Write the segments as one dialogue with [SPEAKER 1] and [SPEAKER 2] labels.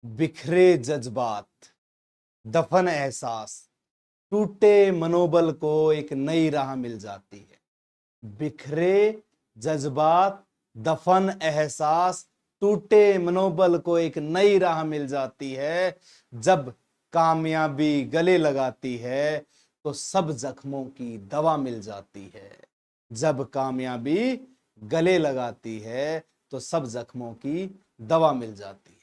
[SPEAKER 1] बिखरे जज्बात, दफन एहसास, टूटे मनोबल को एक नई राह मिल जाती है। बिखरे जज्बात, दफन एहसास, टूटे मनोबल को एक नई राह मिल जाती है। जब कामयाबी गले लगाती है तो सब जख्मों की दवा मिल जाती है। जब कामयाबी गले लगाती है तो सब जख्मों की दवा मिल जाती है।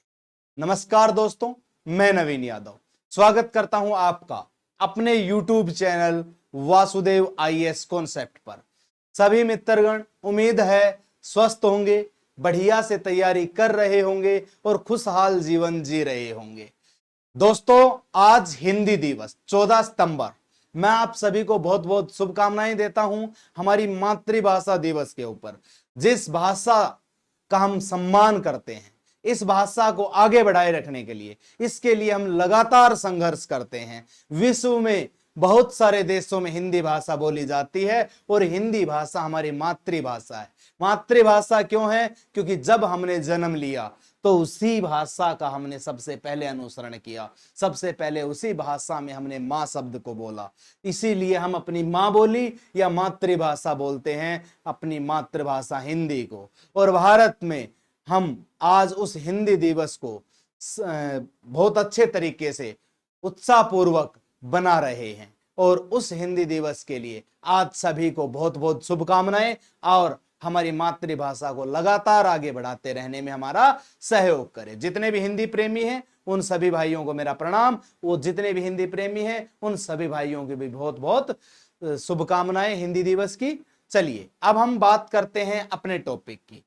[SPEAKER 1] नमस्कार दोस्तों, मैं नवीन यादव स्वागत करता हूं आपका अपने YouTube channel Vasudev IAS concept पर। सभी मित्रगण उम्मीद है स्वस्थ होंगे, बढ़िया से तैयारी कर रहे होंगे और खुशहाल जीवन जी रहे होंगे। दोस्तों, आज हिंदी दिवस 14 सितंबर, मैं आप सभी को बहुत बहुत शुभकामनाएं देता हूं हमारी मातृभाषा दिवस के ऊपर। जिस भाषा का हम सम्मान करते हैं, इस भाषा को आगे बढ़ाए रखने के लिए, इसके लिए हम लगातार संघर्ष करते हैं। विश्व में बहुत सारे देशों में हिंदी भाषा बोली जाती है और हिंदी भाषा हमारी मातृभाषा है। मातृभाषा क्यों है? क्योंकि जब हमने जन्म लिया तो उसी भाषा का हमने सबसे पहले अनुसरण किया, सबसे पहले उसी भाषा में हमने माँ शब्द को बोला। इसीलिए हम अपनी माँ बोली या मातृभाषा बोलते हैं, अपनी मातृभाषा हिंदी को। और भारत में हम आज उस हिंदी दिवस को बहुत अच्छे तरीके से उत्साहपूर्वक बना रहे हैं और उस हिंदी दिवस के लिए आज सभी को बहुत बहुत शुभकामनाएं और हमारी मातृभाषा को लगातार आगे बढ़ाते रहने में हमारा सहयोग करें। जितने भी हिंदी प्रेमी हैं उन सभी भाइयों को मेरा प्रणाम, वो जितने भी हिंदी प्रेमी हैं उन सभी भाइयों की भी बहुत बहुत शुभकामनाएं हिंदी दिवस की। चलिए अब हम बात करते हैं अपने टॉपिक की।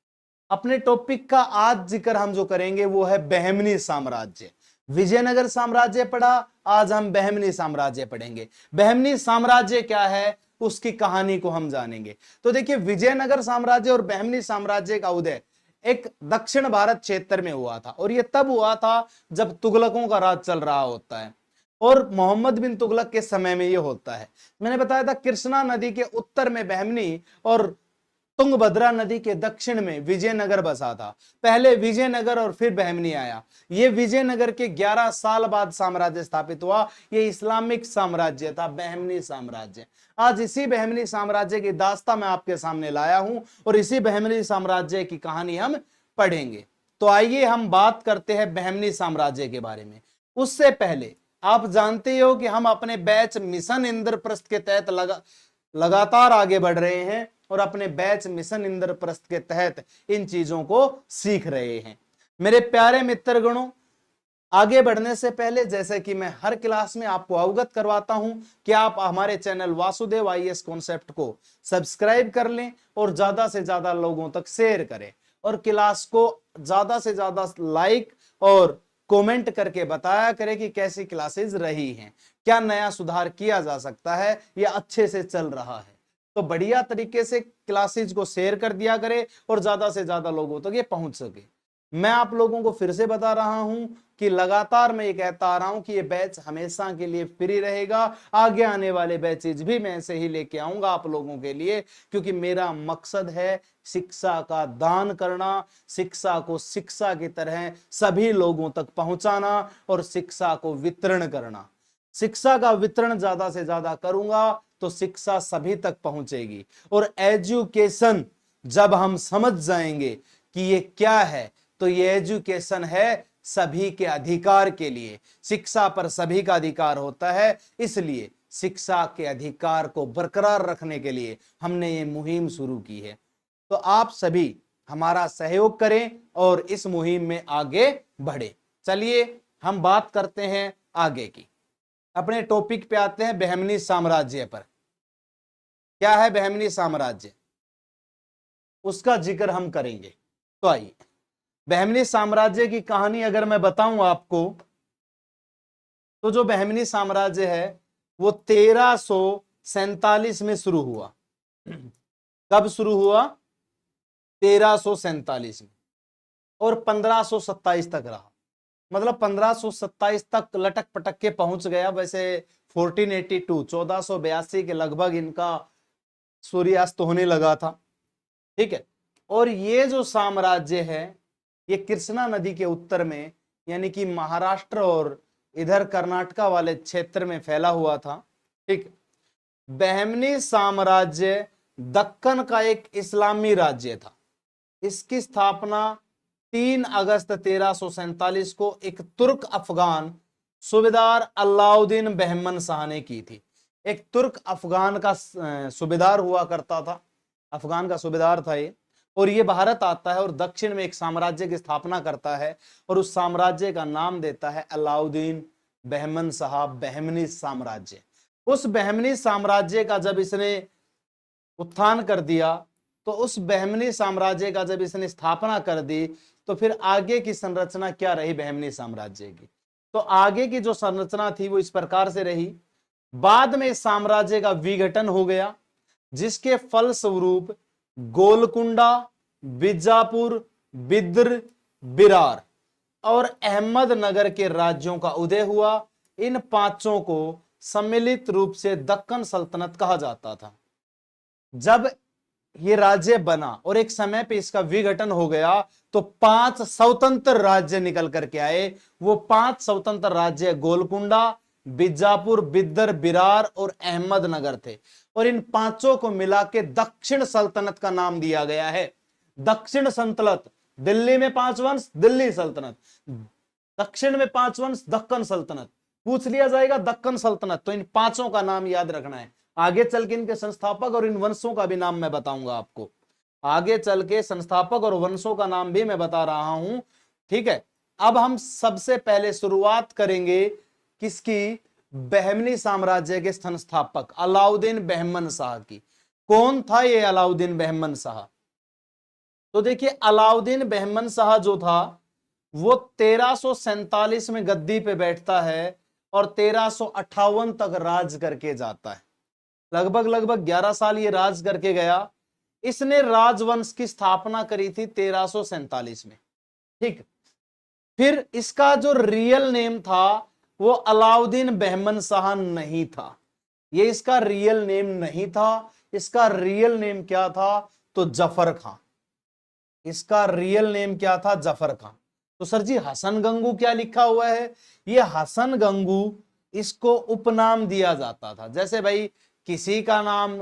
[SPEAKER 1] अपने टॉपिक का आज जिक्र हम जो करेंगे वो है बहमनी साम्राज्य। विजयनगर साम्राज्य पढ़ा, आज हम बहमनी साम्राज्य पढ़ेंगे। बहमनी साम्राज्य क्या है उसकी कहानी को हम जानेंगे। तो देखिए, विजयनगर साम्राज्य और बहमनी साम्राज्य का उदय एक दक्षिण भारत क्षेत्र में हुआ था और यह तब हुआ था जब तुगलकों का राज चल रहा होता है और मोहम्मद बिन तुगलक के समय में यह होता है। मैंने बताया था कृष्णा नदी के उत्तर में बहमनी और तुंगभद्रा नदी के दक्षिण में विजयनगर बसा था। पहले विजयनगर और फिर बहमनी आया। ये विजयनगर के 11 साल बाद साम्राज्य स्थापित हुआ। ये इस्लामिक साम्राज्य था, बहमनी साम्राज्य। आज इसी बहमनी साम्राज्य की दास्तां मैं आपके सामने लाया हूं और इसी बहमनी साम्राज्य की कहानी हम पढ़ेंगे। तो आइए हम बात करते हैं बहमनी साम्राज्य के बारे में। उससे पहले आप जानते हो कि हम अपने बैच मिशन इंद्रप्रस्थ के तहत लगातार आगे बढ़ रहे हैं और अपने बैच मिशन इंद्रप्रस्थ के तहत इन चीजों को सीख रहे हैं। मेरे प्यारे मित्रगणों, आगे बढ़ने से पहले जैसे कि मैं हर क्लास में आपको अवगत करवाता हूं कि आप हमारे चैनल वासुदेव आईएएस कॉन्सेप्ट को सब्सक्राइब कर लें और ज्यादा से ज्यादा लोगों तक शेयर करें और क्लास को ज्यादा से ज्यादा लाइक और कमेंट करके बताया करें कि कैसी क्लासेस रही हैं, क्या नया सुधार किया जा सकता है या अच्छे से चल रहा है। तो बढ़िया तरीके से क्लासेज को शेयर कर दिया करें और ज्यादा से ज्यादा लोगों तक ये पहुंच सके। मैं आप लोगों को फिर से बता रहा हूं कि लगातार मैं ये कहता आ रहा हूं कि ये बैच हमेशा के लिए फ्री रहेगा। आगे आने वाले बैचेज भी मैं ऐसे ही लेके आऊंगा आप लोगों के लिए, क्योंकि मेरा मकसद है शिक्षा का दान करना, शिक्षा को शिक्षा की तरह सभी लोगों तक पहुंचाना और शिक्षा को वितरण करना। शिक्षा का वितरण ज्यादा से ज्यादा करूंगा तो शिक्षा सभी तक पहुंचेगी और एजुकेशन जब हम समझ जाएंगे कि ये क्या है तो ये एजुकेशन है सभी के अधिकार के लिए। शिक्षा पर सभी का अधिकार होता है, इसलिए शिक्षा के अधिकार को बरकरार रखने के लिए हमने ये मुहिम शुरू की है। तो आप सभी हमारा सहयोग करें और इस मुहिम में आगे बढ़े। चलिए हम बात करते हैं आगे की। अपने टॉपिक पे आते हैं, बहमनी साम्राज्य पर। क्या है बहमनी साम्राज्य, उसका जिक्र हम करेंगे। तो आइए, बहमनी साम्राज्य की कहानी अगर मैं बताऊं आपको तो जो बहमनी साम्राज्य है वो 1347 में शुरू हुआ। कब शुरू हुआ? 1347 में और 1527 तक रहा। मतलब 1527 तक लटक पटक के पहुंच गया। वैसे 1482 के लगभग इनका सूर्यास्त होने लगा था। ठीक है, और ये जो साम्राज्य है ये कृष्णा नदी के उत्तर में यानी कि महाराष्ट्र और इधर कर्नाटका वाले क्षेत्र में फैला हुआ था। ठीक, बहमनी साम्राज्य दक्कन का एक इस्लामी राज्य था। इसकी स्थापना 3 अगस्त 1347 को एक तुर्क अफगान सूबेदार अलाउद्दीन बहमन शाह ने की थी। एक तुर्क अफगान का सूबेदार हुआ करता था, अफगान का सूबेदार था ये, और ये भारत आता है और दक्षिण में एक साम्राज्य की स्थापना करता है और उस साम्राज्य का नाम देता है अलाउद्दीन बहमन शाह, बहमनी साम्राज्य। उस बहमनी साम्राज्य का जब इसने उत्थान कर दिया, तो उस बहमनी साम्राज्य का जब इसने स्थापना कर दी, तो फिर आगे की संरचना क्या रही बहमनी साम्राज्य की? तो आगे की जो संरचना थी वो इस प्रकार से रही। बाद में इस साम्राज्य का विघटन हो गया, जिसके फलस्वरूप गोलकुंडा, बीजापुर, बिद्र, बिरार और अहमदनगर के राज्यों का उदय हुआ। इन पांचों को सम्मिलित रूप से दक्कन सल्तनत कहा जाता था। जब ये राज्य बना और एक समय पे इसका विघटन हो गया, तो 5 स्वतंत्र राज्य निकल करके आए। वो 5 स्वतंत्र राज्य गोलकुंडा, बीजापुर, बिदर, बिरार और अहमदनगर थे, और इन पांचों को मिला के दक्षिण सल्तनत का नाम दिया गया है। दक्षिण सल्तनत, दिल्ली में 5 वंश दिल्ली सल्तनत, दक्षिण में 5 वंश दक्कन सल्तनत, पूछ लिया जाएगा दक्कन सल्तनत। तो इन पांचों का नाम याद रखना है। आगे चल के इनके संस्थापक और इन वंशों का भी नाम मैं बताऊंगा आपको। आगे चल के संस्थापक और वंशों का नाम भी मैं बता रहा हूं, ठीक है। अब हम सबसे पहले शुरुआत करेंगे किसकी? बहमनी साम्राज्य के संस्थापक अलाउद्दीन बहमन शाह की। कौन था ये अलाउद्दीन बहमन शाह? तो देखिए, अलाउद्दीन बहमन शाह जो था वो 1347 में गद्दी पे बैठता है और 1358 तक राज करके जाता है। लगभग 11 साल ये राज करके गया। इसने राजवंश की स्थापना करी थी 1347 में। ठीक, फिर इसका जो रियल नेम था वो अलाउद्दीन बहमन शाह नहीं था। ये इसका रियल नेम नहीं था। इसका रियल नेम क्या था? तो जफर खां। इसका रियल नेम क्या था? जफर खां। तो सर जी हसन गंगू क्या लिखा हुआ है? ये हसन गंगू इसको उपनाम दिया जाता था। जैसे भाई किसी का नाम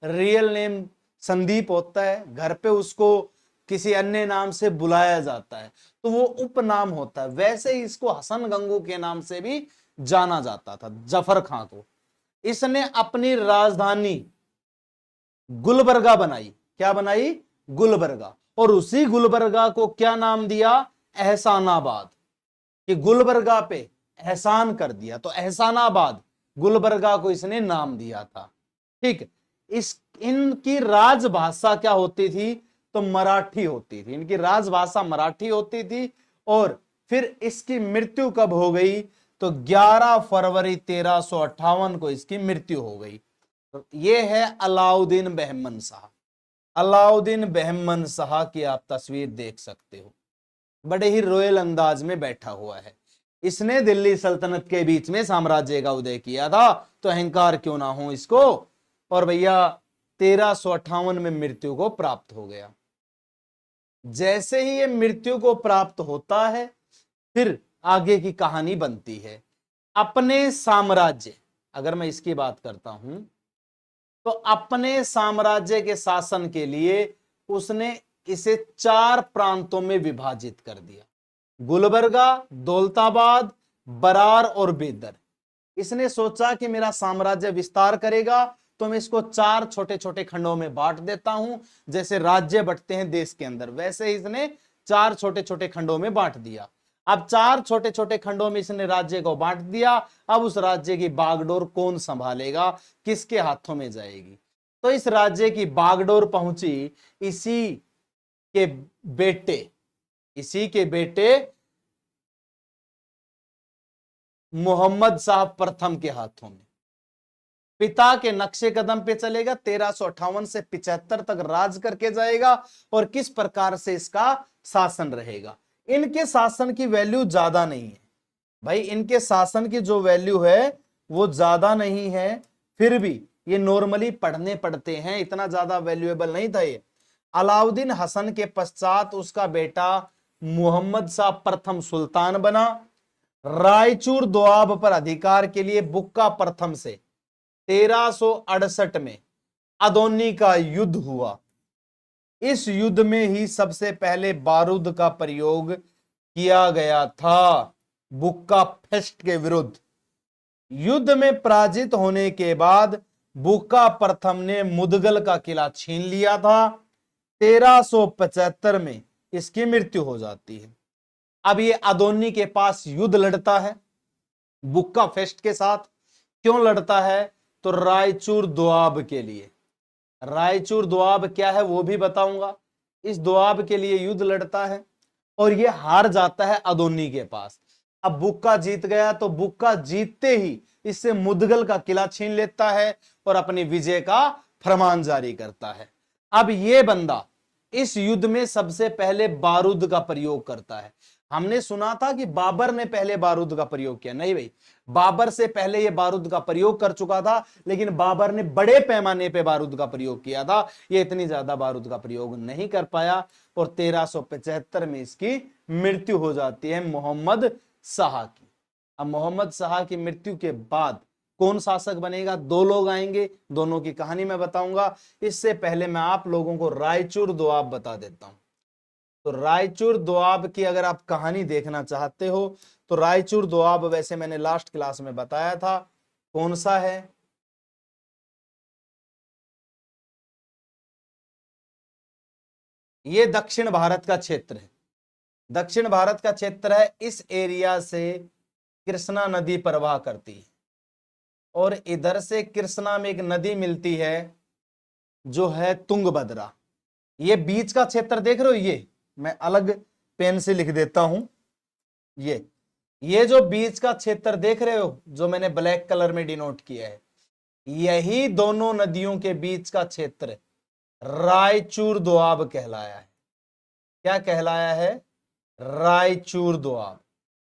[SPEAKER 1] रियल नेम संदीप होता है, घर पे उसको किसी अन्य नाम से बुलाया जाता है, तो वो उपनाम होता है। वैसे ही इसको हसन गंगू के नाम से भी जाना जाता था, जफर खां को। इसने अपनी राजधानी गुलबर्गा बनाई। क्या बनाई? गुलबर्गा। और उसी गुलबर्गा को क्या नाम दिया? एहसानाबाद। कि गुलबर्गा पे एहसान कर दिया, तो एहसानाबाद गुलबर्गा को इसने नाम दिया था। ठीक, इनकी राजभाषा क्या होती थी? तो मराठी होती थी। इनकी राजभाषा मराठी होती थी। और फिर इसकी मृत्यु कब हो गई? तो 11 फरवरी 1358 को इसकी मृत्यु हो गई। तो ये है अलाउद्दीन बहमन शाह। अलाउद्दीन बहमन शाह की आप तस्वीर देख सकते हो, बड़े ही रॉयल अंदाज में बैठा हुआ है। इसने दिल्ली सल्तनत के बीच में साम्राज्य का उदय किया था, तो अहंकार क्यों ना हो इसको। और भैया 1358 में मृत्यु को प्राप्त हो गया। जैसे ही ये मृत्यु को प्राप्त होता है, फिर आगे की कहानी बनती है। अपने साम्राज्य, अगर मैं इसकी बात करता हूं, तो अपने साम्राज्य के शासन के लिए उसने इसे 4 प्रांतों में विभाजित कर दिया। गुलबर्गा, दौलताबाद, बरार और बेदर। इसने सोचा कि मेरा साम्राज्य विस्तार करेगा, तो मैं इसको 4 छोटे छोटे खंडों में बांट देता हूं। जैसे राज्य बंटते हैं देश के अंदर, वैसे इसने 4 छोटे छोटे खंडों में बांट दिया। अब 4 छोटे छोटे खंडों में इसने राज्य को बांट दिया। अब उस राज्य की बागडोर कौन संभालेगा? किसके हाथों में जाएगी? तो इस राज्य की बागडोर पहुंची इसी के बेटे मोहम्मद शाह प्रथम के हाथों में। पिता के नक्शे कदम पे चलेगा, 1358 से 75 तक राज करके जाएगा। और किस प्रकार से इसका शासन रहेगा? इनके शासन की वैल्यू ज्यादा नहीं है भाई, इनके शासन की जो वैल्यू है वो ज्यादा नहीं है, फिर भी ये नॉर्मली पढ़ने पड़ते हैं, इतना ज्यादा वैल्यूएबल नहीं था ये। अलाउद्दीन हसन के पश्चात उसका बेटा मोहम्मद शाह प्रथम सुल्तान बना। रायचूर दोआब पर अधिकार के लिए बुक्का प्रथम से 1368 में अदोनी का युद्ध हुआ। इस युद्ध में ही सबसे पहले बारूद का प्रयोग किया गया था बुक्का फेस्ट के विरुद्ध। युद्ध में पराजित होने के बाद बुक्का प्रथम ने मुदगल का किला छीन लिया था। 1375 में इसकी मृत्यु हो जाती है। अब ये अदोनी के पास युद्ध लड़ता है बुक्का फेस्ट के साथ। क्यों लड़ता है? तो रायचूर दोआब के लिए। रायचूर दोआब क्या है वो भी बताऊंगा। इस दोआब के लिए युद्ध लड़ता है और ये हार जाता है अदोनी के पास। अब बुक्का जीत गया तो बुक्का जीतते ही इससे मुदगल का किला छीन लेता है और अपनी विजय का फरमान जारी करता है। अब ये बंदा इस युद्ध में सबसे पहले बारूद का प्रयोग करता है। हमने सुना था कि बाबर ने पहले बारूद का प्रयोग किया, नहीं भाई, बाबर से पहले ये बारूद का प्रयोग कर चुका था, लेकिन बाबर ने बड़े पैमाने पे बारूद का प्रयोग किया था। ये इतनी ज्यादा बारूद का प्रयोग नहीं कर पाया और 1375 में इसकी मृत्यु हो जाती है मोहम्मद शाह की। अब मोहम्मद शाह की मृत्यु के बाद कौन शासक बनेगा? दो लोग आएंगे, दोनों की कहानी मैं बताऊंगा। इससे पहले मैं आप लोगों को रायचूर दोआब बता देता हूं। तो रायचूर दोआब की अगर आप कहानी देखना चाहते हो तो रायचूर दोआब वैसे मैंने लास्ट क्लास में बताया था कौन सा है। ये दक्षिण भारत का क्षेत्र है। दक्षिण भारत का क्षेत्र है। इस एरिया से कृष्णा नदी प्रवाह करती है और इधर से कृष्णा में एक नदी मिलती है जो है तुंगभद्रा। ये बीच का क्षेत्र देख रहे हो, ये मैं अलग पेन से लिख देता हूं। ये जो बीच का क्षेत्र देख रहे हो जो मैंने ब्लैक कलर में डिनोट किया है, यही दोनों नदियों के बीच का क्षेत्र रायचूर दोआब कहलाया है। क्या कहलाया है? रायचूर दोआब।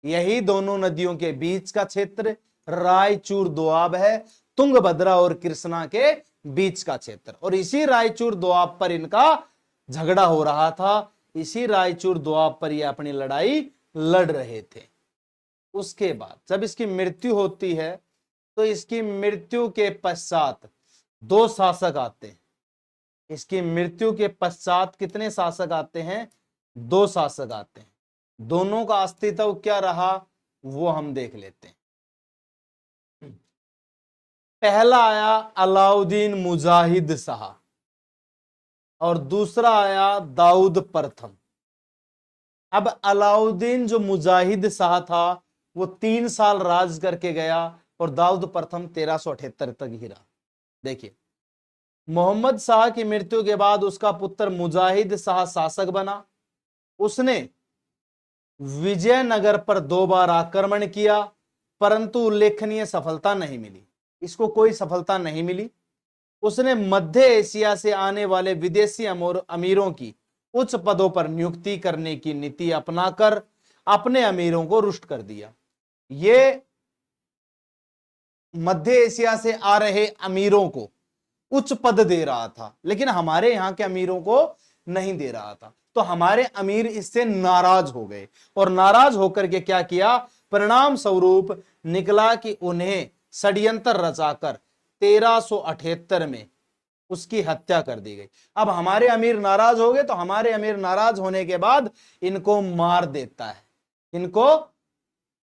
[SPEAKER 1] यही दोनों नदियों के बीच का क्षेत्र रायचूर दोआब है, तुंगभद्रा और कृष्णा के बीच का क्षेत्र। और इसी रायचूर दोआब पर इनका झगड़ा हो रहा था। इसी रायचूर दोआब पर ये अपनी लड़ाई लड़ रहे थे। उसके बाद जब इसकी मृत्यु होती है तो इसकी मृत्यु के पश्चात दो शासक आते हैं। इसकी मृत्यु के पश्चात कितने शासक आते हैं? दो शासक आते हैं। दोनों का अस्तित्व क्या रहा वो हम देख लेते हैं। पहला आया अलाउद्दीन मुजाहिद शाह और दूसरा आया दाऊद प्रथम। अब अलाउद्दीन जो मुजाहिद शाह था वो 3 साल राज करके गया और दाऊद प्रथम 1378 तक ही रहा। देखिए, मोहम्मद शाह की मृत्यु के बाद उसका पुत्र मुजाहिद शाह शासक बना। उसने विजयनगर पर 2 बार आक्रमण किया परंतु उल्लेखनीय सफलता नहीं मिली। इसको कोई सफलता नहीं मिली। उसने मध्य एशिया से आने वाले विदेशी अमीरों की उच्च पदों पर नियुक्ति करने की नीति अपनाकर अपने अमीरों को रुष्ट कर दिया। ये मध्य एशिया से आ रहे अमीरों को उच्च पद दे रहा था लेकिन हमारे यहां के अमीरों को नहीं दे रहा था। तो हमारे अमीर इससे नाराज हो गए और नाराज होकर के क्या किया? परिणाम स्वरूप निकला कि उन्हें षड्यंत्र रचाकर 1378 में उसकी हत्या कर दी गई। अब हमारे अमीर नाराज हो गए तो हमारे अमीर नाराज होने के बाद इनको मार देता है, इनको,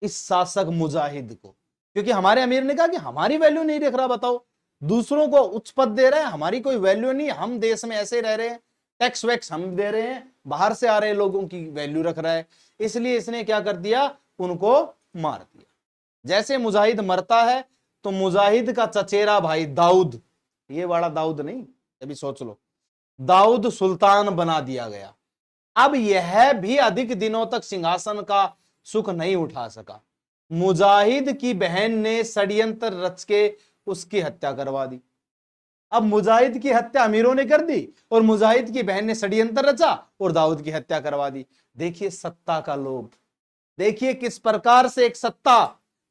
[SPEAKER 1] इस शासक मुजाहिद को, क्योंकि हमारे अमीर ने कहा कि हमारी वैल्यू नहीं रख रहा, बताओ दूसरों को उच्च पद दे रहे हैं, हमारी कोई वैल्यू नहीं, हम देश में ऐसे रह रहे हैं, टैक्स वैक्स हम दे रहे हैं, बाहर से आ रहे लोगों की वैल्यू रख रहा है। इसलिए इसने क्या कर दिया? उनको मार दिया। जैसे मुजाहिद मरता है तो मुजाहिद का चचेरा भाई दाऊद, ये वाला दाऊद नहीं, अभी सोच लो, दाऊद सुल्तान बना दिया गया। अब यह भी अधिक दिनों तक सिंहासन का सुख नहीं उठा सका। मुजाहिद की बहन ने षड्यंत्र रच के उसकी हत्या करवा दी। अब मुजाहिद की हत्या अमीरों ने कर दी और मुजाहिद की बहन ने षड्यंत्र रचा और दाऊद की हत्या करवा दी। देखिए सत्ता का लोभ, देखिए किस प्रकार से एक सत्ता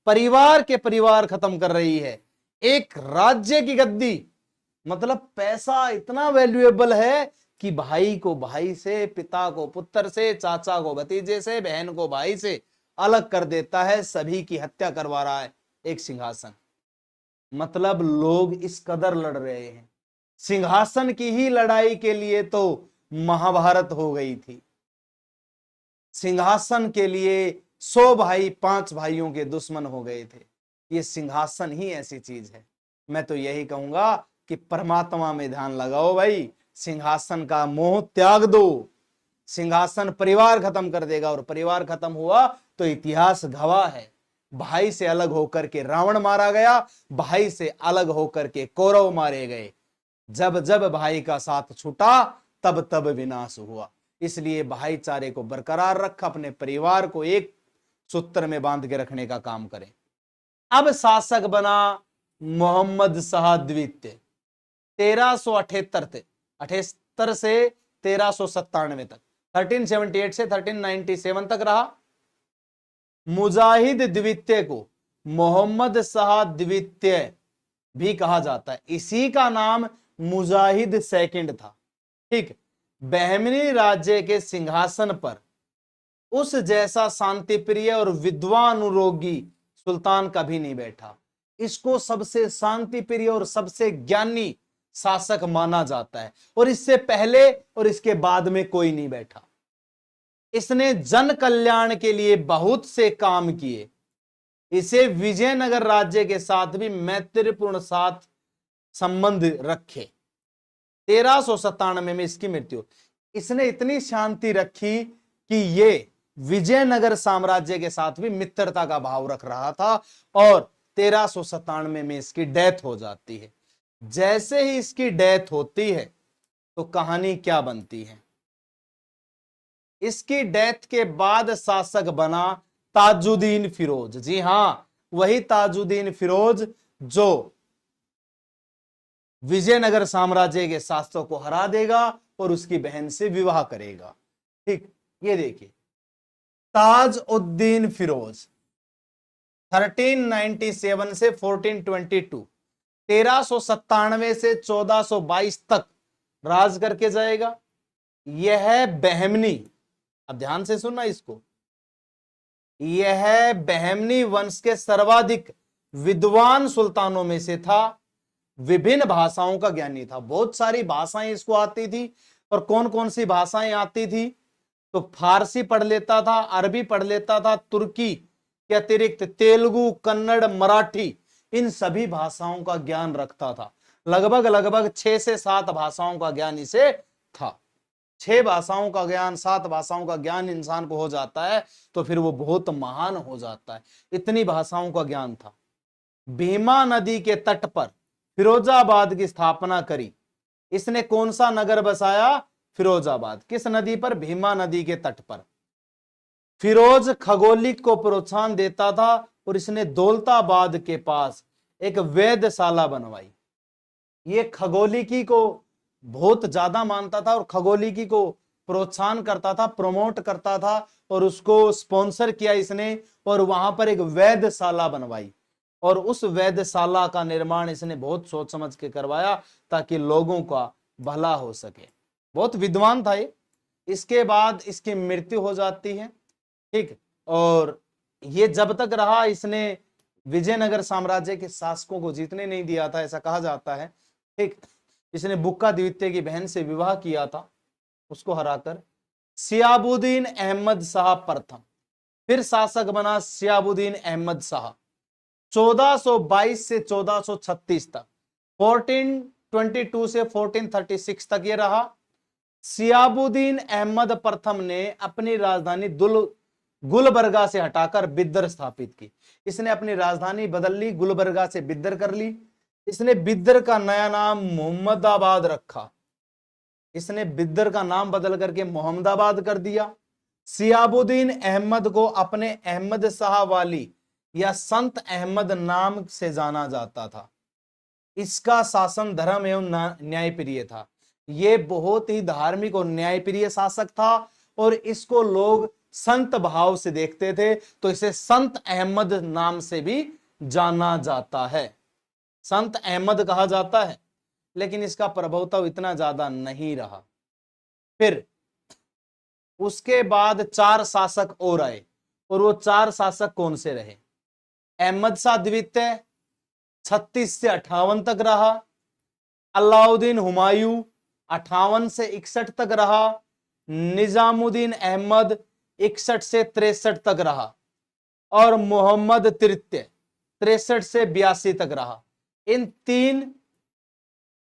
[SPEAKER 1] परिवार के परिवार खत्म कर रही है। एक राज्य की गद्दी, मतलब पैसा इतना वैल्यूएबल है कि भाई को भाई से, पिता को पुत्र से, चाचा को भतीजे से, बहन को भाई से अलग कर देता है, सभी की हत्या करवा रहा है एक सिंहासन। मतलब लोग इस कदर लड़ रहे हैं। सिंहासन की ही लड़ाई के लिए तो महाभारत हो गई थी। सिंहासन के लिए 100 भाई 5 भाइयों के दुश्मन हो गए थे। ये सिंहासन ही ऐसी चीज है। मैं तो यही कहूंगा कि परमात्मा में ध्यान लगाओ भाई, सिंहासन का मोह त्याग दो। सिंहासन परिवार खत्म कर देगा, और परिवार खत्म हुआ तो इतिहास गवाह है। भाई से अलग होकर के रावण मारा गया, भाई से अलग होकर के कौरव मारे गए। जब जब भाई का साथ छूटा तब तब विनाश हुआ। इसलिए भाईचारे को बरकरार रख, अपने परिवार को एक सूत्र में बांध के रखने का काम करें। अब शासक बना मोहम्मद शाह द्वितीय। 1378 से 1397 तक, 1378 से 1397 तक रहा। मुजाहिद द्वितीय को मोहम्मद शाह द्वितीय भी कहा जाता है, इसी का नाम मुजाहिद सेकंड था। ठीक, बहमनी राज्य के सिंहासन पर उस जैसा शांतिप्रिय और विद्वानुरोगी सुल्तान कभी नहीं बैठा। इसको सबसे शांतिप्रिय और सबसे ज्ञानी शासक माना जाता है, और इससे पहले और इसके बाद में कोई नहीं बैठा। इसने जन कल्याण के लिए बहुत से काम किए। इसे विजयनगर राज्य के साथ भी मैत्रीपूर्ण साथ संबंध रखे। 1397 में इसकी मृत्यु। इसने इतनी शांति रखी कि ये विजयनगर साम्राज्य के साथ भी मित्रता का भाव रख रहा था, और 1397 में इसकी डेथ हो जाती है। जैसे ही इसकी डेथ होती है तो कहानी क्या बनती है। इसकी डेथ के बाद शासक बना ताजुद्दीन फिरोज। जी हां, वही ताजुद्दीन फिरोज जो विजयनगर साम्राज्य के शासकों को हरा देगा और उसकी बहन से विवाह करेगा। ठीक, ये देखिए, ताजुद्दीन फिरोज 1397 से 1422, 1397 से 1422 तक राज करके जाएगा। यह बहमनी, अब ध्यान से सुनना इसको, यह बहमनी वंश के सर्वाधिक विद्वान सुल्तानों में से था। विभिन्न भाषाओं का ज्ञानी था, बहुत सारी भाषाएं इसको आती थी। और कौन कौन सी भाषाएं आती थी, तो फारसी पढ़ लेता था, अरबी पढ़ लेता था, तुर्की के अतिरिक्त तेलुगु, कन्नड़, मराठी, इन सभी भाषाओं का ज्ञान रखता था। लगभग 6 से 7 भाषाओं का ज्ञान इसे था। 6 भाषाओं का ज्ञान, 7 भाषाओं का ज्ञान इंसान को हो जाता है तो फिर वो बहुत महान हो जाता है। इतनी भाषाओं का ज्ञान था। भीमा नदी के तट पर फिरोजाबाद की स्थापना करी। इसने कौन सा नगर बसाया, फिरोजाबाद। किस नदी पर, भीमा नदी के तट पर। फिरोज खगोलिक को प्रोत्साहन देता था, और इसने दौलताबाद के पास एक वेधशाला बनवाई। ये खगोलिकी को बहुत ज्यादा मानता था और खगोलिकी को प्रोत्साहन करता था, प्रमोट करता था, और उसको स्पॉन्सर किया इसने, और वहां पर एक वेधशाला बनवाई। और उस वेधशाला का निर्माण इसने बहुत सोच समझ के करवाया ताकि लोगों का भला हो सके। बहुत विद्वान था ये। इसके बाद इसकी मृत्यु हो जाती है। ठीक, और ये जब तक रहा इसने विजयनगर साम्राज्य के शासकों को जीतने नहीं दिया था, ऐसा कहा जाता है। ठीक, इसने बुक्का द्वितीय की बहन से विवाह किया था, उसको हराकर। सियाबुद्दीन अहमद शाह प्रथम फिर शासक बना। सियाबुद्दीन अहमद शाह 1422 से 1436 तक, 1422 से 1436 तक ये रहा। सियाबुद्दीन अहमद प्रथम ने अपनी राजधानी गुलबर्गा से हटाकर बिद्दर स्थापित की। इसने अपनी राजधानी बदल ली, गुलबर्गा से बिद्दर कर ली। इसने बिद्दर का नया नाम मोहम्मदाबाद रखा। इसने बिद्दर का नाम बदल करके मोहम्मदाबाद कर दिया। सियाबुद्दीन अहमद को अपने अहमद शाह वाली या संत अहमद नाम से जाना जाता था। इसका शासन धर्म एवं न्यायप्रिय था। ये बहुत ही धार्मिक और न्यायप्रिय शासक था, और इसको लोग संत भाव से देखते थे, तो इसे संत अहमद नाम से भी जाना जाता है। संत अहमद कहा जाता है, लेकिन इसका प्रभाव तो इतना ज्यादा नहीं रहा। फिर उसके बाद 4 शासक और आए, और वो 4 शासक कौन से रहे? अहमद शाह द्वितीय 36 से 58 तक रहा, अलाउद्दीन हुमायूं 58 से 61 तक रहा, निजामुद्दीन अहमद 61 से 63 तक रहा, और मोहम्मद तृतीय 63 से 82 तक रहा। इन 3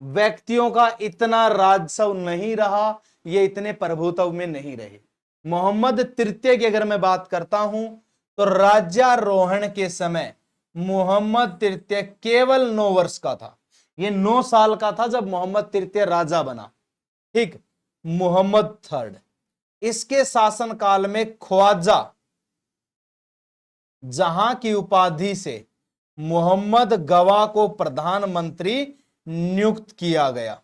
[SPEAKER 1] व्यक्तियों का इतना राजस्व नहीं रहा, ये इतने प्रभुत्व में नहीं रहे। मोहम्मद तृतीय की अगर मैं बात करता हूं तो राज्यारोहण के समय मोहम्मद तृतीय केवल 9 वर्ष का था। ये 9 साल का था जब मोहम्मद तृतीय राजा बना। ठीक, मोहम्मद थर्ड, इसके शासनकाल में ख्वाजा जहां की उपाधि से मोहम्मद गवा को प्रधानमंत्री नियुक्त किया गया।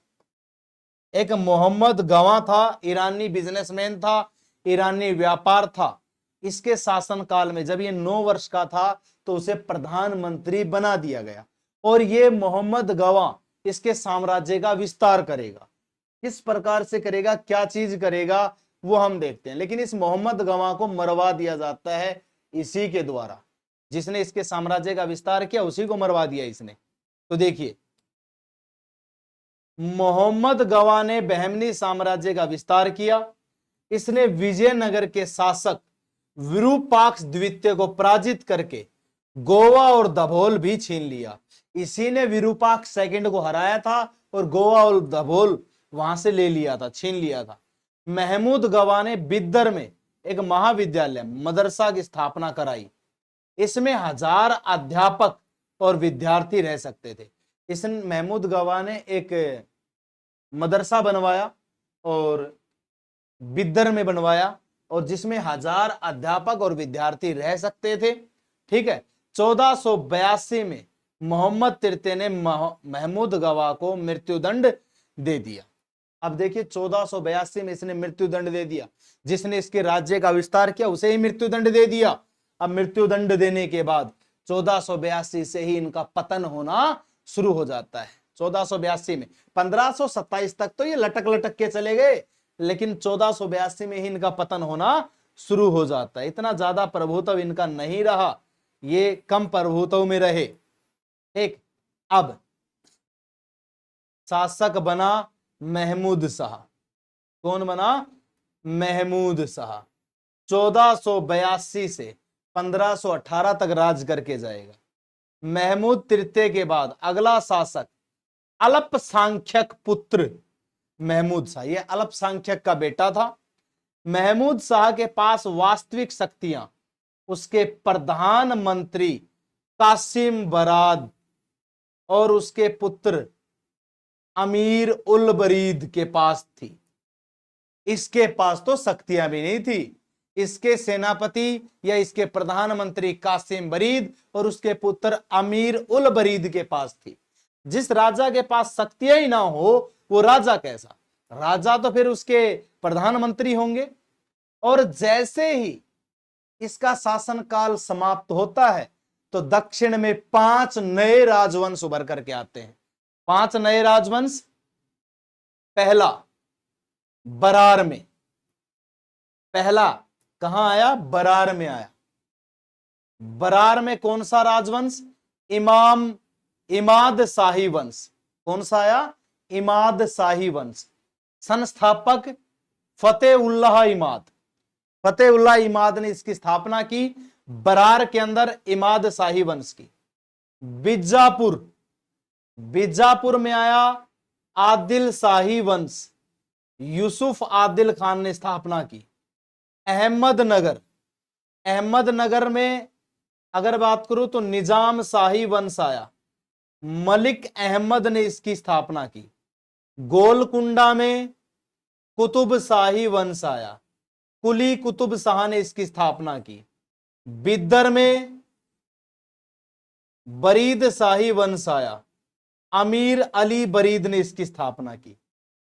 [SPEAKER 1] एक मोहम्मद गवा था, ईरानी बिजनेसमैन था, ईरानी व्यापार था। इसके शासनकाल में जब ये 9 वर्ष का था तो उसे प्रधानमंत्री बना दिया गया, और ये मोहम्मद गवा इसके साम्राज्य का विस्तार करेगा। किस प्रकार से करेगा, क्या चीज करेगा, वो हम देखते हैं। लेकिन इस मोहम्मद गवा को मरवा दिया जाता है इसी के द्वारा, जिसने इसके साम्राज्य का विस्तार किया उसी को मरवा दिया इसने। तो देखिए, मोहम्मद गवा ने बहमनी साम्राज्य का विस्तार किया। इसने विजयनगर के शासक विरूपाक्ष द्वितीय को पराजित करके गोवा और दभोल भी छीन लिया। इसी ने विरूपाक्ष सेकंड को हराया था और गोवा और दभोल वहां से ले लिया था, छीन लिया था। महमूद गवा ने बिद्दर में एक महाविद्यालय मदरसा की स्थापना कराई। इसमें 1000 अध्यापक और विद्यार्थी रह सकते थे। इस महमूद गवा ने एक मदरसा बनवाया और बिद्दर में बनवाया, और जिसमें 1000 अध्यापक और विद्यार्थी रह सकते थे। ठीक है, 1482 में मोहम्मद तृतीय ने महमूद गवा को मृत्युदंड दे दिया। अब देखिए, 1482 में इसने मृत्युदंड दे दिया। जिसने इसके राज्य का विस्तार किया उसे ही मृत्युदंड दे दिया। अब मृत्युदंड देने के बाद 1482 से ही इनका पतन होना शुरू हो जाता है। 1482 में 1527 तक तो ये लटक लटक के चले गए, लेकिन 1482 में ही इनका पतन होना शुरू हो जाता है। इतना ज्यादा प्रभुत्व इनका नहीं रहा, ये कम प्रभुत्व में रहे। एक अब शासक बना महमूद शाह। कौन बना? महमूद शाह। 1482 से 1518 तक राज करके जाएगा। महमूद तृतीय के बाद अगला शासक अल्पसंख्यक पुत्र महमूद शाह। यह अल्पसंख्यक का बेटा था। महमूद शाह के पास वास्तविक शक्तियां उसके प्रधानमंत्री कासिम बराद और उसके पुत्र अमीर उल बरीद के पास थी। इसके पास तो शक्तियां भी नहीं थी। इसके सेनापति या इसके प्रधानमंत्री कासिम बरीद और उसके पुत्र अमीर उल बरीद के पास थी। जिस राजा के पास शक्तियां ही ना हो वो राजा कैसा? राजा तो फिर उसके प्रधानमंत्री होंगे। और जैसे ही इसका शासनकाल समाप्त होता है तो दक्षिण में 5 नए राजवंश उभर करके आते हैं। 5 नए राजवंश। पहला बरार में, पहला कहां आया? बरार में आया। बरार में कौन सा राजवंश? इमाद शाही वंश। कौन सा आया? इमाद शाही वंश। संस्थापक फतेउल्लाह इमाद। फतेउल्लाह इमाद ने इसकी स्थापना की। बरार के अंदर इमाद शाही वंश की। बीजापुर में आया आदिल शाही वंश। यूसुफ आदिल खान ने स्थापना की। अहमदनगर में अगर बात करूं तो निजाम शाही वंश आया। मलिक अहमद ने इसकी स्थापना की। गोलकुंडा में कुतुब शाही वंश आया। कुली कुतुब शाह ने इसकी स्थापना की। बिद्दर में बरीद शाही वंश आया। अमीर अली बरीद ने इसकी स्थापना की।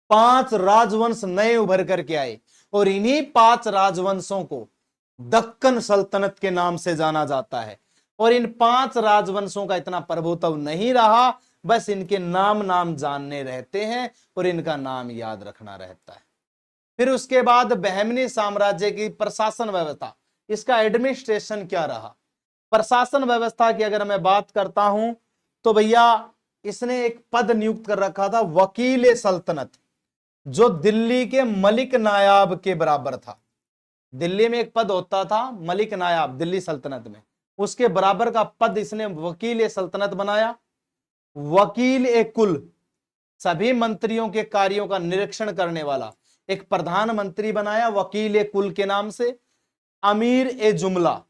[SPEAKER 1] 5 राजवंश नए उभर करके आए और इन्हीं 5 राजवंशों को दक्कन सल्तनत के नाम से जाना जाता है। और इन 5 राजवंशों का इतना प्रभुत्व नहीं रहा, बस इनके नाम जानने रहते हैं और इनका नाम याद रखना रहता है। फिर उसके बाद बहमनी साम्राज्य की प्रशासन व्यवस्था, इसका एडमिनिस्ट्रेशन क्या रहा। प्रशासन व्यवस्था की अगर मैं बात करता हूं तो भैया इसने एक पद नियुक्त कर रखा था, वकील सल्तनत, जो दिल्ली के मलिक नायाब के बराबर था। दिल्ली में एक पद होता था मलिक नायाब, दिल्ली सल्तनत में, उसके बराबर का पद इसने वकील सल्तनत बनाया। वकील ए कुल, सभी मंत्रियों के कार्यों का निरीक्षण करने वाला एक प्रधानमंत्री बनाया वकील ए कुल के नाम से। अमीर ए जुमला,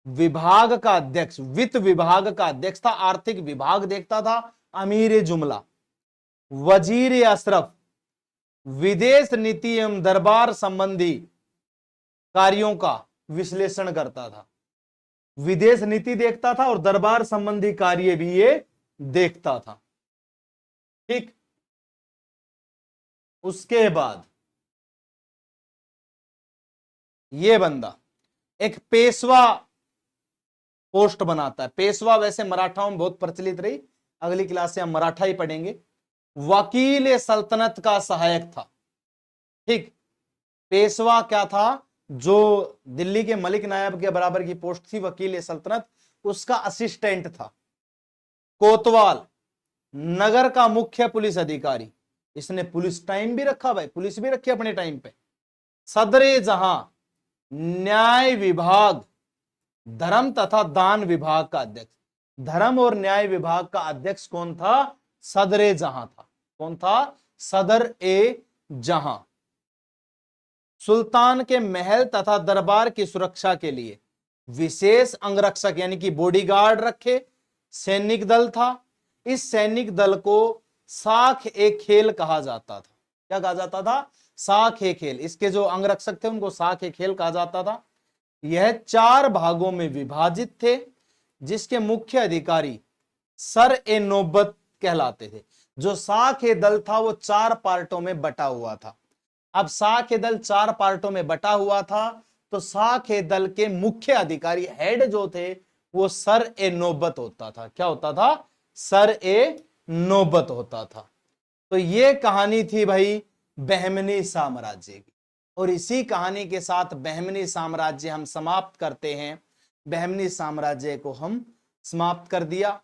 [SPEAKER 1] विभाग का अध्यक्ष, वित्त विभाग का अध्यक्ष था, आर्थिक विभाग देखता था, अमीर ए जुमला। वजीर ए अशरफ, विदेश नीति एवं दरबार संबंधी कार्यों का विश्लेषण करता था, विदेश नीति देखता था और दरबार संबंधी कार्य भी ये देखता था। ठीक, उसके बाद ये बंदा एक पेशवा पोस्ट बनाता है। पेशवा वैसे मराठाओं में बहुत प्रचलित रही, अगली क्लास से हम मराठा ही पढ़ेंगे। वकील सल्तनत का सहायक था। ठीक, पेशवा क्या था, जो दिल्ली के मलिक नायब के बराबर की पोस्ट थी वकील सल्तनत, उसका असिस्टेंट था। कोतवाल, नगर का मुख्य पुलिस अधिकारी, इसने पुलिस टाइम भी रखा भाई, पुलिस भी रखी अपने टाइम पे। सदरे जहां, न्याय विभाग, धर्म तथा दान विभाग का अध्यक्ष। धर्म और न्याय विभाग का अध्यक्ष कौन था? सदरे जहां था। कौन था? सदर ए जहां। सुल्तान के महल तथा दरबार की सुरक्षा के लिए विशेष अंगरक्षक यानी कि बॉडीगार्ड रखे सैनिक दल था। इस सैनिक दल को साख ए खेल कहा जाता था। क्या कहा जाता था? साख ए खेल। इसके जो अंगरक्षक थे उनको साख ए खेल कहा जाता था। यह 4 भागों में विभाजित थे, जिसके मुख्य अधिकारी सर ए नौबत कहलाते थे। जो साख ए दल था वो 4 पार्टों में बटा हुआ था। अब साख ए दल 4 पार्टों में बटा हुआ था, तो साख ए दल के मुख्य अधिकारी हेड जो थे वो सर ए नौबत होता था। क्या होता था? सर ए नौबत होता था। तो ये कहानी थी भाई बहमनी साम्राज्य की, और इसी कहानी के साथ बहमनी साम्राज्य हम समाप्त करते हैं। बहमनी साम्राज्य को हम समाप्त कर दिया।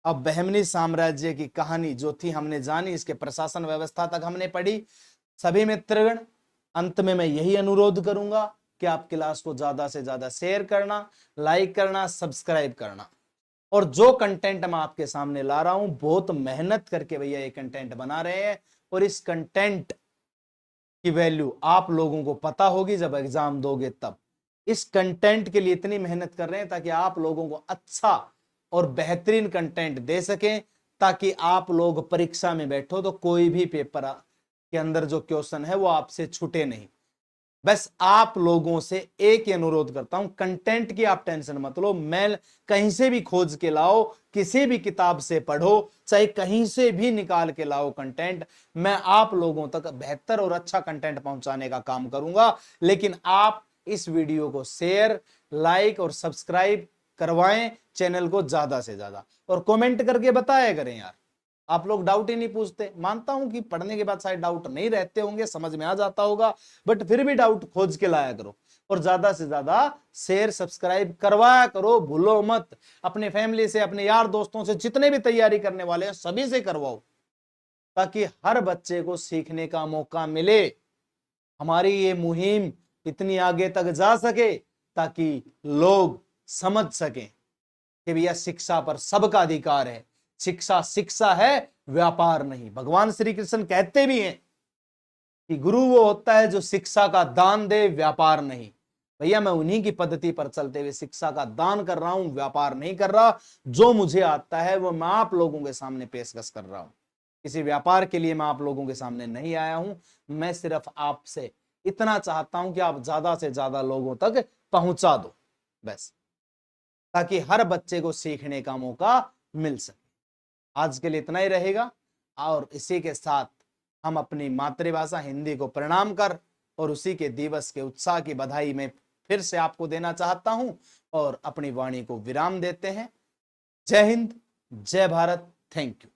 [SPEAKER 1] अब बहमनी साम्राज्य की कहानी जो थी हमने जानी, इसके प्रशासन व्यवस्था तक हमने पढ़ी। सभी मित्रगण, अंत में मैं यही अनुरोध करूंगा कि आप क्लास को ज्यादा से ज्यादा शेयर करना, लाइक करना, सब्सक्राइब करना। और जो कंटेंट मैं आपके सामने ला रहा हूं, बहुत मेहनत करके भैया ये कंटेंट बना रहे हैं, और इस कंटेंट की वैल्यू आप लोगों को पता होगी जब एग्जाम दोगे तब। इस कंटेंट के लिए इतनी मेहनत कर रहे हैं ताकि आप लोगों को अच्छा और बेहतरीन कंटेंट दे सकें, ताकि आप लोग परीक्षा में बैठो तो कोई भी पेपर के अंदर जो क्वेश्चन है वो आपसे छूटे नहीं। बस आप लोगों से एक ही अनुरोध करता हूं, कंटेंट की आप टेंशन मत लो। मैं कहीं से भी खोज के लाओ, किसी भी किताब से पढ़ो, चाहे कहीं से भी निकाल के लाओ कंटेंट, मैं आप लोगों तक बेहतर और अच्छा कंटेंट पहुंचाने का काम करूंगा। लेकिन आप इस वीडियो को शेयर, लाइक और सब्सक्राइब करवाएं चैनल को ज्यादा से ज्यादा, और कमेंट करके बताया करें यार। आप लोग डाउट ही नहीं पूछते। मानता हूं कि पढ़ने के बाद शायद डाउट नहीं रहते होंगे, समझ में आ जाता होगा, बट फिर भी डाउट खोज के लाया करो, और ज्यादा से ज्यादा शेयर सब्सक्राइब करवाया करो। भूलो मत, अपने फैमिली से, अपने यार दोस्तों से, जितने भी तैयारी करने वाले हैं सभी से करवाओ, ताकि हर बच्चे को सीखने का मौका मिले। हमारी ये मुहिम इतनी आगे तक जा सके ताकि लोग समझ सकें कि भैया शिक्षा पर सबका अधिकार है। शिक्षा शिक्षा है, व्यापार नहीं। भगवान श्री कृष्ण कहते भी हैं कि गुरु वो होता है जो शिक्षा का दान दे, व्यापार नहीं। भैया मैं उन्हीं की पद्धति पर चलते हुए शिक्षा का दान कर रहा हूं, व्यापार नहीं कर रहा। जो मुझे आता है वो मैं आप लोगों के सामने पेशकश कर रहा हूं। किसी व्यापार के लिए मैं आप लोगों के सामने नहीं आया हूं। मैं सिर्फ आपसे इतना चाहता हूं कि आप ज्यादा से ज्यादा लोगों तक पहुंचा दो, बस, ताकि हर बच्चे को सीखने का मौका मिल सके। आज के लिए इतना ही रहेगा, और इसी के साथ हम अपनी मातृभाषा हिंदी को प्रणाम कर और उसी के दिवस के उत्साह की बधाई में फिर से आपको देना चाहता हूं, और अपनी वाणी को विराम देते हैं। जय हिंद, जय भारत, थैंक यू।